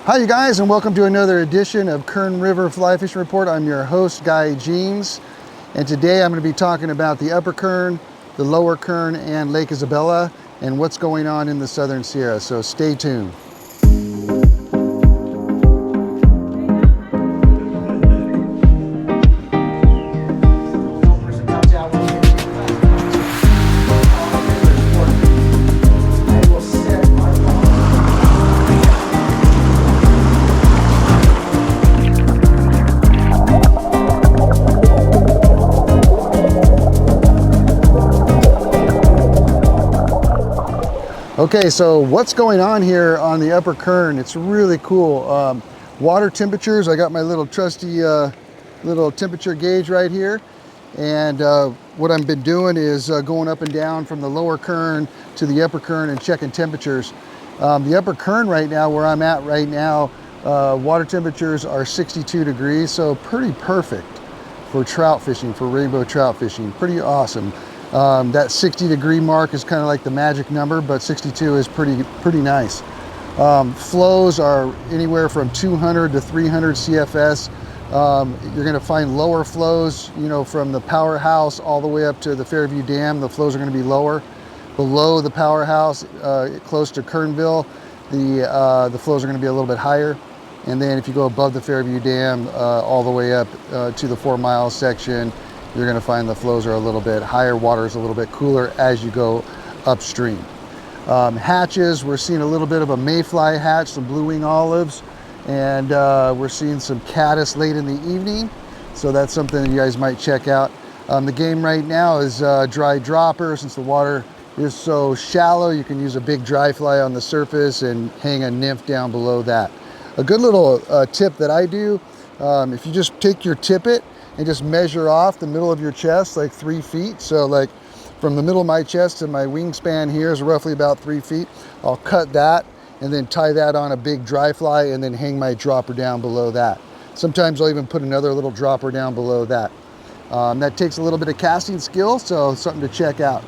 Hi you guys, and welcome to another edition of Kern River Fly Fishing Report. I'm your host, Guy Jeans, and today I'm going to be talking about the Upper Kern, the Lower Kern, and Lake Isabella, and what's going on in the Southern Sierra, so stay tuned. Okay, so what's going on here on the Upper Kern? It's really cool. Water temperatures, I got my little trusty little temperature gauge right here. And what I've been doing is going up and down from the Lower Kern to the Upper Kern and checking temperatures. The Upper Kern right now, where I'm at right now, water temperatures are 62 degrees, so pretty perfect for trout fishing, for rainbow trout fishing. Pretty awesome. That 60-degree mark is kind of like the magic number, but 62 is pretty nice. Flows are anywhere from 200 to 300 CFS. You're going to find lower flows, you know, from the powerhouse all the way up to the Fairview Dam. The flows are going to be lower. Below the powerhouse, close to Kernville, the flows are going to be a little bit higher. And then if you go above the Fairview Dam, all the way up to the 4 mile section, you're going to find the flows are a little bit higher, water is a little bit cooler as you go upstream. Hatches, we're seeing a little bit of a mayfly hatch, some blue wing olives, and we're seeing some caddis late in the evening, so that's something that you guys might check out. The game right now is dry dropper. Since the water is so shallow, you can use a big dry fly on the surface and hang a nymph down below that. A good little tip that I do, if you just take your tippet and just measure off the middle of your chest like 3 feet. So like from the middle of my chest to my wingspan here is roughly about 3 feet. I'll cut that and then tie that on a big dry fly and then hang my dropper down below that. Sometimes I'll even put another little dropper down below that. That takes a little bit of casting skill, so something to check out.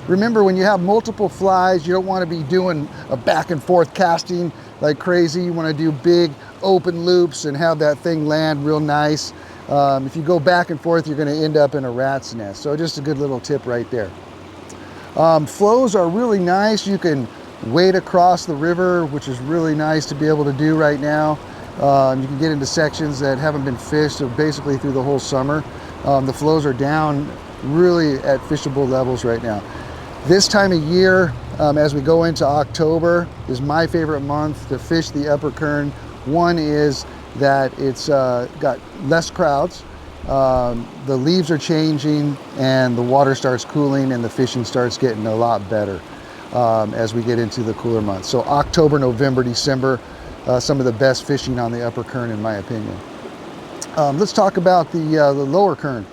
Remember, when you have multiple flies, you don't want to be doing a back and forth casting like crazy. You want to do big open loops and have that thing land real nice. If you go back and forth, you're going to end up in a rat's nest. So just a good little tip right there. Flows are really nice. You can wade across the river, which is really nice to be able to do right now. You can get into sections that haven't been fished basically through the whole summer. The flows are down really at fishable levels right now. This time of year, as we go into October, is my favorite month to fish the Upper Kern. One is that it's got less crowds, the leaves are changing, and the water starts cooling, and the fishing starts getting a lot better as we get into the cooler months. So October, November, December, some of the best fishing on the Upper Kern in my opinion. Let's talk about the Lower Kern.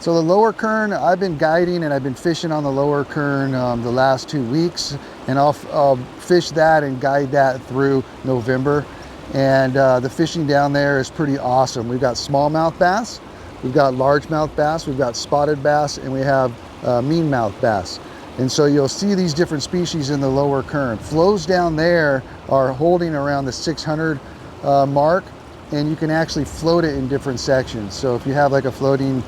So the Lower Kern, I've been guiding and I've been fishing on the Lower Kern the last 2 weeks, and I'll fish that and guide that through November. And the fishing down there is pretty awesome. We've got smallmouth bass, we've got largemouth bass, we've got spotted bass, and we have meanmouth bass. And so you'll see these different species in the Lower Kern. Flows down there are holding around the 600 mark, and you can actually float it in different sections. So if you have like a floating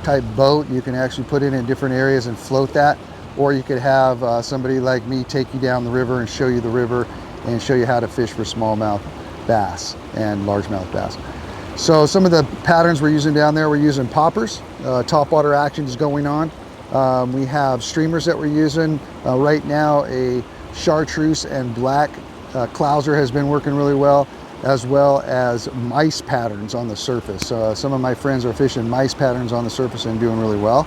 type boat, you can actually put it in different areas and float that, or you could have somebody like me take you down the river and show you the river and show you how to fish for smallmouth bass and largemouth bass. So some of the patterns we're using down there, we're using poppers, topwater action is going on. We have streamers that we're using right now. A chartreuse and black clouser has been working really well as mice patterns on the surface. Some of my friends are fishing mice patterns on the surface and doing really well.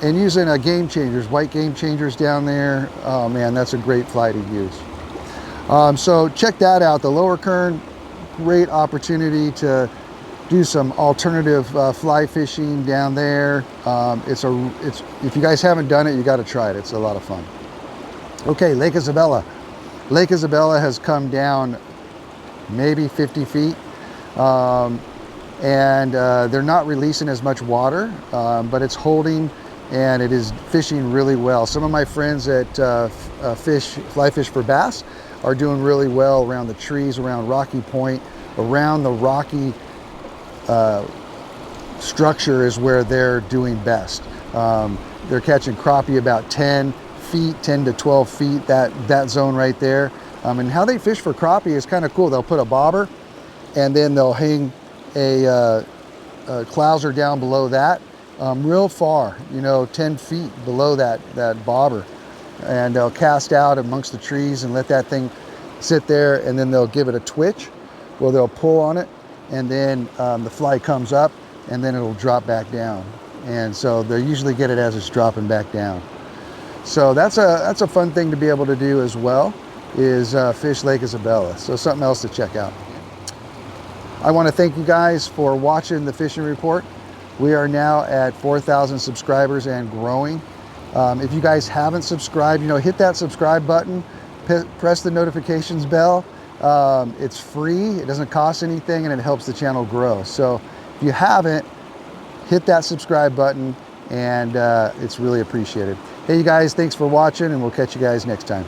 And using game changers, white game changers down there. Oh man, that's a great fly to use. So check that out. The Lower Kern, great opportunity to do some alternative fly fishing down there. If you guys haven't done it, you got to try it. It's a lot of fun. Okay, Lake Isabella. Lake Isabella has come down maybe 50 feet. And they're not releasing as much water, but it's holding and it is fishing really well. Some of my friends that fly fish for bass are doing really well around the trees, around Rocky Point, around the rocky structure is where they're doing best. They're catching crappie about 10 feet, 10 to 12 feet, that zone right there. And how they fish for crappie is kind of cool. They'll put a bobber and then they'll hang a clouser down below that, real far, 10 feet below that bobber. And they'll cast out amongst the trees and let that thing sit there, and then they'll give it a twitch, or they'll pull on it, and then the fly comes up, and then it'll drop back down. And so they usually get it as it's dropping back down. So that's a fun thing to be able to do as well, is fish Lake Isabella. So something else to check out. I want to thank you guys for watching the fishing report. We are now at 4,000 subscribers and growing. If you guys haven't subscribed, hit that subscribe button, press the notifications bell. It's free, it doesn't cost anything, and it helps the channel grow. So if you haven't, hit that subscribe button, and it's really appreciated. Hey, you guys, thanks for watching, and we'll catch you guys next time.